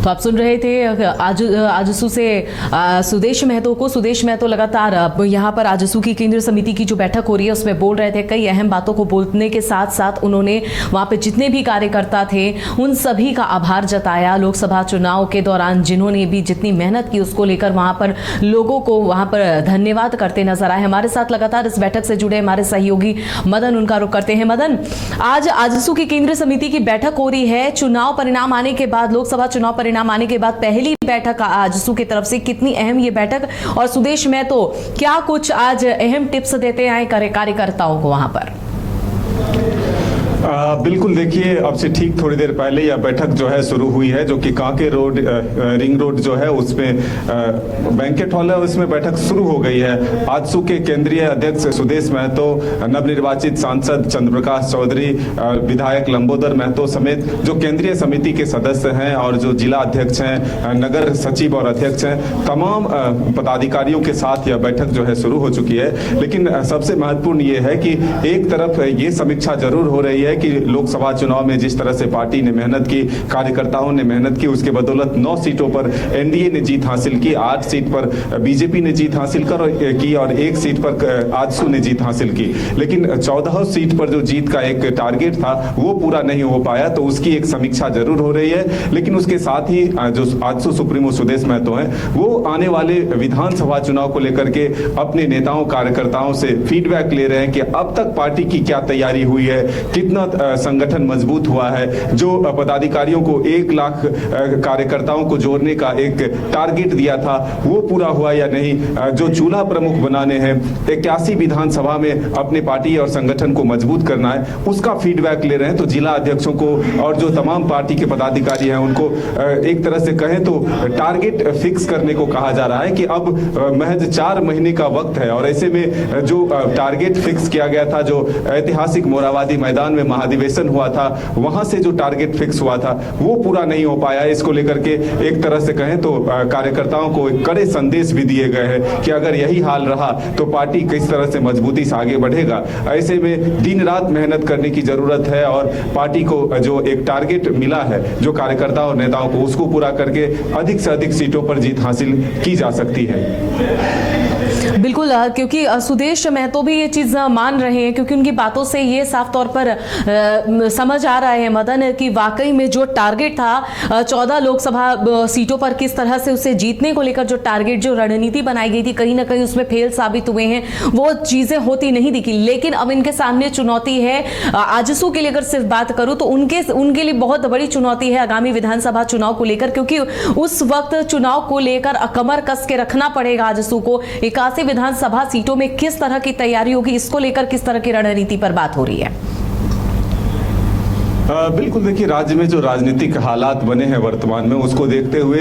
तो आप सुन रहे थे आजसू से सुदेश महतो को। सुदेश महतो लगातार यहाँ पर आजसू की केंद्रीय समिति की जो बैठक हो रही है उसमें बोल रहे थे। कई अहम बातों को बोलने के साथ साथ उन्होंने वहां पे जितने भी कार्यकर्ता थे उन सभी का आभार जताया। लोकसभा चुनाव के दौरान जिन्होंने भी जितनी मेहनत की उसको लेकर वहां पर लोगों को वहां पर धन्यवाद करते नजर आए। हमारे साथ लगातार इस बैठक से जुड़े हमारे सहयोगी मदन, उनका रुख करते हैं। मदन, आज आजसू की केंद्रीय समिति की बैठक हो रही है। चुनाव परिणाम आने के बाद, लोकसभा चुनाव परिणाम आने के बाद पहली बैठक आजसू की तरफ से, कितनी अहम ये बैठक, और सुदेश महतो क्या कुछ आज अहम टिप्स देते आए कार्यकर्ताओं को वहां पर? बिल्कुल, देखिए, अब से ठीक थोड़ी देर पहले यह बैठक जो है शुरू हुई है, जो कि कांके रोड रिंग रोड जो है उसमें बैंकेट हॉल है, उसमें बैठक शुरू हो गई है। आजसू के केंद्रीय अध्यक्ष सुदेश महतो, नवनिर्वाचित सांसद चंद्रप्रकाश चौधरी, विधायक लंबोदर महतो समेत जो केंद्रीय समिति के सदस्य हैं और जो जिला अध्यक्ष हैं, नगर सचिव और अध्यक्ष हैं, तमाम पदाधिकारियों के साथ यह बैठक जो है शुरू हो चुकी है। लेकिन सबसे महत्वपूर्ण ये है कि एक तरफ ये समीक्षा जरूर हो रही है कि लोकसभा चुनाव में जिस तरह से पार्टी ने मेहनत की, कार्यकर्ताओं ने मेहनत की, उसके बदौलत 9 सीटों पर एनडीए ने जीत हासिल की, 8 सीट पर बीजेपी ने जीत हासिल की और 1 सीट पर आजसू ने जीत हासिल की। लेकिन 14 सीट पर जो जीत का एक टारगेट था वो पूरा नहीं हो पाया, तो उसकी एक समीक्षा जरूर हो रही है। लेकिन उसके साथ ही जो आजसू सुप्रीमो सुदेश महतो हैं, वो आने वाले विधानसभा चुनाव को लेकर के अपने नेताओं कार्यकर्ताओं से फीडबैक ले रहे हैं कि अब तक पार्टी की क्या तैयारी हुई है, कितना संगठन मजबूत हुआ है, जो पदाधिकारियों को 1 लाख कार्यकर्ताओं को जोड़ने का एक टारगेट दिया था वो पूरा हुआ या नहीं, जो चूल्हा प्रमुख बनाने हैं, 81 विधानसभा में अपने पार्टी और संगठन को मजबूत करना है, उसका फीडबैक ले रहे हैं। तो जिला अध्यक्षों को और जो तमाम पार्टी के पदाधिकारी हैं उनको एक तरह से कहें तो टारगेट फिक्स करने को कहा जा रहा है कि अब महज 4 महीने का वक्त है, और ऐसे में जो टारगेट फिक्स किया गया था, जो ऐतिहासिक मोराबादी मैदान में महाधिवेशन हुआ था, वहां से जो टारगेट फिक्स हुआ था वो पूरा नहीं हो पाया। इसको लेकर के एक तरह से कहें तो कार्यकर्ताओं को एक कड़े संदेश भी दिए गए हैं कि अगर यही हाल रहा तो पार्टी किस तरह से मजबूती से आगे बढ़ेगा। ऐसे में दिन रात मेहनत करने की जरूरत है और पार्टी को जो एक टारगेट मिला है जो कार्यकर्ताओं और नेताओं को, उसको पूरा करके अधिक से अधिक सीटों पर जीत हासिल की जा सकती है। बिल्कुल, क्योंकि सुदेश महतो भी ये चीज मान रहे हैं, क्योंकि उनकी बातों से ये साफ तौर पर समझ आ रहा है मदन कि वाकई में जो टारगेट था 14 लोकसभा सीटों पर, किस तरह से उसे जीतने को लेकर जो टारगेट, जो रणनीति बनाई गई थी, कहीं ना कहीं उसमें फेल साबित हुए हैं, वो चीजें होती नहीं दिखी। लेकिन अब इनके सामने चुनौती है। आजसू के लिए अगर सिर्फ बात करूं तो उनके लिए बहुत बड़ी चुनौती है आगामी विधानसभा चुनाव को लेकर, क्योंकि उस वक्त चुनाव को लेकर कमर कस के रखना पड़ेगा आजसू को। 81 विधानसभा सीटों में किस तरह की तैयारी होगी, इसको लेकर किस तरह की रणनीति पर बात हो रही है? बिल्कुल, देखिए, राज्य में जो राजनीतिक हालात बने हैं वर्तमान में, उसको देखते हुए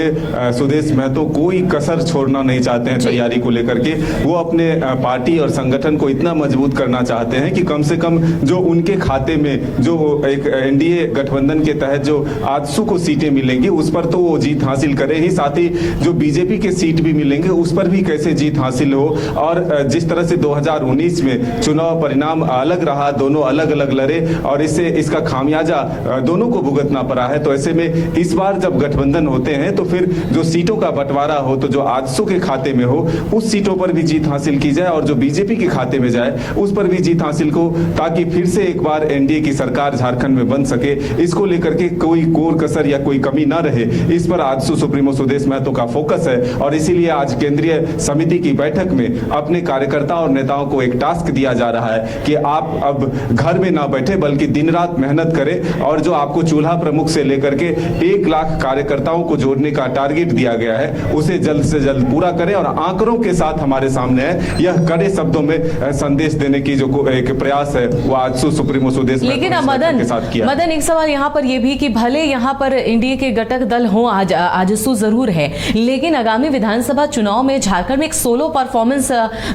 सुदेश महतो कोई कसर छोड़ना नहीं चाहते हैं तैयारी को लेकर के। वो अपने पार्टी और संगठन को इतना मजबूत करना चाहते हैं कि कम से कम जो उनके खाते में जो एक एनडीए गठबंधन के तहत जो आजसू को सीटें मिलेंगी उस पर तो वो जीत हासिल करे ही, साथ ही जो बीजेपी के सीट भी मिलेंगे उस पर भी कैसे जीत हासिल हो। और जिस तरह से 2019 में चुनाव परिणाम अलग रहा, दोनों अलग अलग लड़े और इसका खामियाजा दोनों को भुगतना पड़ा है, तो ऐसे में इस बार जब गठबंधन होते हैं तो फिर जो सीटों का बंटवारा हो तो जो आजसू के खाते में हो उस सीटों पर भी जीत हासिल की जाए, और जो बीजेपी के खाते में जाए उस पर भी जीत हासिल हो, ताकि फिर से एक बार एनडीए की सरकार झारखंड में बन सके। इसको लेकर के कोई कोर कसर या कोई कमी ना रहे, इस पर आजसू सुप्रीमो सुदेश महतो का फोकस है। और इसीलिए आज केंद्रीय समिति की बैठक में अपने कार्यकर्ता और नेताओं को एक टास्क दिया जा रहा है कि आप अब घर में ना बैठे बल्कि दिन रात मेहनत करें, और जो आपको चूल्हा प्रमुख से लेकर के 1 लाख कार्यकर्ताओं को जोड़ने का टारगेट दिया गया है उसे जल्द से जल्द पूरा करें। और आंकड़ों के साथ हमारे सामने है, यह कड़े शब्दों में संदेश देने की जो एक प्रयास है वो आजसू सुप्रीमो सुदेश लेकिन मदन, एक सवाल यहाँ पर यह भी कि भले यहाँ पर एनडीए के घटक दल हो, आजसू जरूर है, लेकिन आगामी विधानसभा चुनाव में झारखंड में एक सोलो परफॉर्मेंस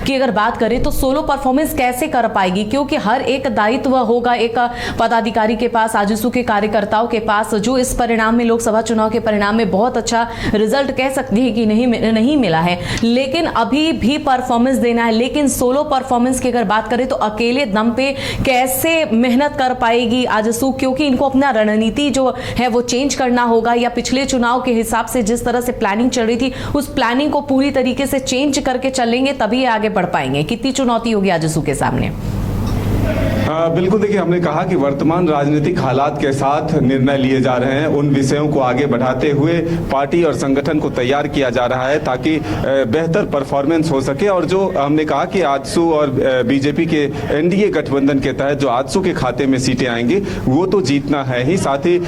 की अगर बात करें तो सोलो परफॉर्मेंस कैसे कर पाएगी? क्योंकि हर एक दायित्व होगा एक पदाधिकारी के पास, आजसू के कार्यकर्ताओं के पास जो इस परिणाम में, लोकसभा चुनाव के परिणाम में बहुत अच्छा रिजल्ट कह सकते हैं कि नहीं मिला है, लेकिन अभी भी परफॉर्मेंस देना है। लेकिन सोलो परफॉर्मेंस की अगर बात करें तो अकेले दम पे कैसे मेहनत कर पाएगी आजसू, क्योंकि इनको अपना रणनीति जो है वो चेंज करना होगा, या पिछले चुनाव के हिसाब से जिस तरह से प्लानिंग चल रही थी उस प्लानिंग को पूरी तरीके से चेंज करके चलेंगे तभी आगे बढ़ पाएंगे। कितनी चुनौती होगी आजसू के सामने? बिल्कुल, देखिए हमने कहा कि वर्तमान राजनीतिक हालात के साथ निर्णय लिए जा रहे हैं, उन विषयों को आगे बढ़ाते हुए पार्टी और संगठन को तैयार किया जा रहा है ताकि बेहतर परफॉर्मेंस हो सके। और जो हमने कहा कि आजसू और बीजेपी के एनडीए गठबंधन के तहत जो आजसू के खाते में सीटें आएंगी वो तो जीतना है ही, साथ ही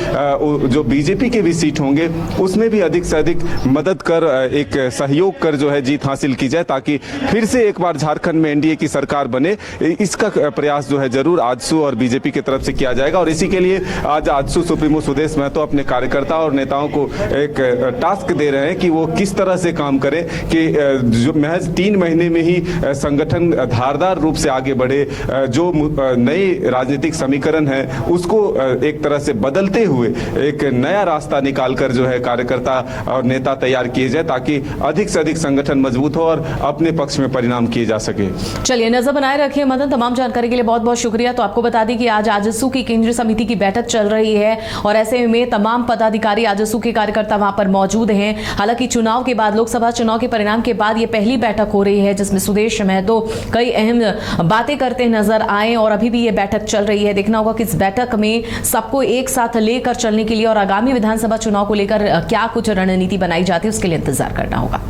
जो बीजेपी के भी सीट होंगे उसमें भी अधिक से अधिक मदद कर, एक सहयोग कर जो है जीत हासिल की जाए ताकि फिर से एक बार झारखंड में एनडीए की सरकार बने। इसका प्रयास जो है जरूर आजसू और बीजेपी की तरफ से किया जाएगा। और इसी के लिए आज आजसू सुप्रीमो सुदेश महतो अपने कार्यकर्ताओं और नेताओं को एक टास्क दे रहे हैं कि वो किस तरह से काम करें कि जो महज 3 महीने में ही संगठन धारदार रूप से आगे बढ़े, जो नई राजनीतिक समीकरण है उसको एक तरह से बदलते हुए एक नया रास्ता निकालकर जो है कार्यकर्ता और नेता तैयार किए जाए ताकि अधिक से अधिक संगठन मजबूत हो और अपने पक्ष में परिणाम किए जा सके। चलिए, नजर बनाए रखिए मदन। तमाम जानकारी के लिए बहुत बहुत शुक्रिया। तो आपको बता दें कि आज आजसू की केंद्रीय समिति की बैठक चल रही है और ऐसे में तमाम पदाधिकारी, आजसू के कार्यकर्ता वहां पर मौजूद हैं। हालांकि चुनाव के बाद, लोकसभा चुनाव के परिणाम के बाद ये पहली बैठक हो रही है जिसमें सुदेश महतो कई अहम बातें करते नजर आए और अभी भी ये बैठक चल रही है। देखना होगा कि इस बैठक में सबको एक साथ लेकर चलने के लिए और आगामी विधानसभा चुनाव को लेकर क्या कुछ रणनीति बनाई जाती है उसके लिए इंतजार करना होगा।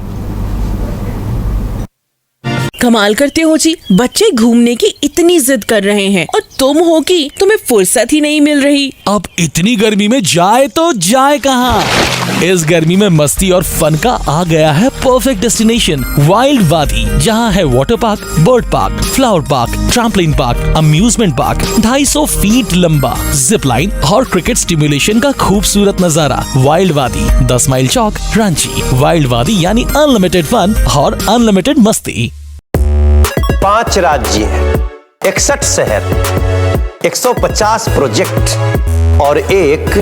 कमाल करते हो जी, बच्चे घूमने की इतनी जिद कर रहे हैं और तुम हो कि तुम्हें फुर्सत ही नहीं मिल रही। अब इतनी गर्मी में जाए तो जाए कहाँ? इस गर्मी में मस्ती और फन का आ गया है परफेक्ट डेस्टिनेशन, वाइल्ड वादी, जहाँ है water park, bird park, flower park, trampoline park, amusement park, 250 feet लंबा, जिप लाइन और क्रिकेट स्टिमुलेशन का खूबसूरत नजारा। वाइल्ड वादी, 10 माइल चौक, रांची। वाइल्ड वादी यानी अनलिमिटेड फन और अनलिमिटेड मस्ती। 5 राज्य, 61 शहर, 150 प्रोजेक्ट और एक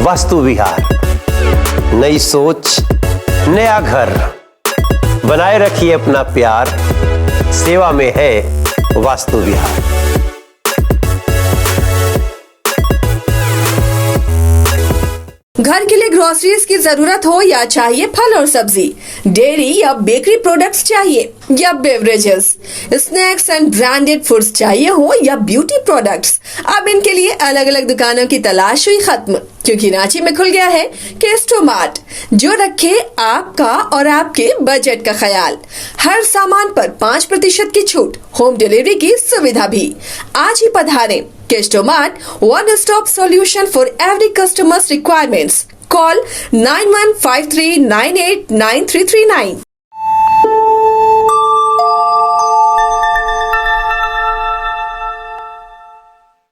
वास्तु विहार। नई सोच, नया घर, बनाए रखिए अपना प्यार, सेवा में है वास्तु विहार। घर के लिए ग्रोसरीज की जरूरत हो या चाहिए फल और सब्जी, डेयरी या बेकरी प्रोडक्ट्स चाहिए या beverages, snacks and branded foods चाहिए हो या ब्यूटी प्रोडक्ट्स, अब इनके लिए अलग अलग दुकानों की तलाश हुई खत्म, क्योंकि रांची में खुल गया है केस्टो मार्ट, जो रखे आपका और आपके बजट का ख्याल। हर सामान पर 5% की छूट, होम डिलीवरी की सुविधा भी। आज ही पधारें Kesto mart, one stop solution for every customers requirements. Call 9153989339।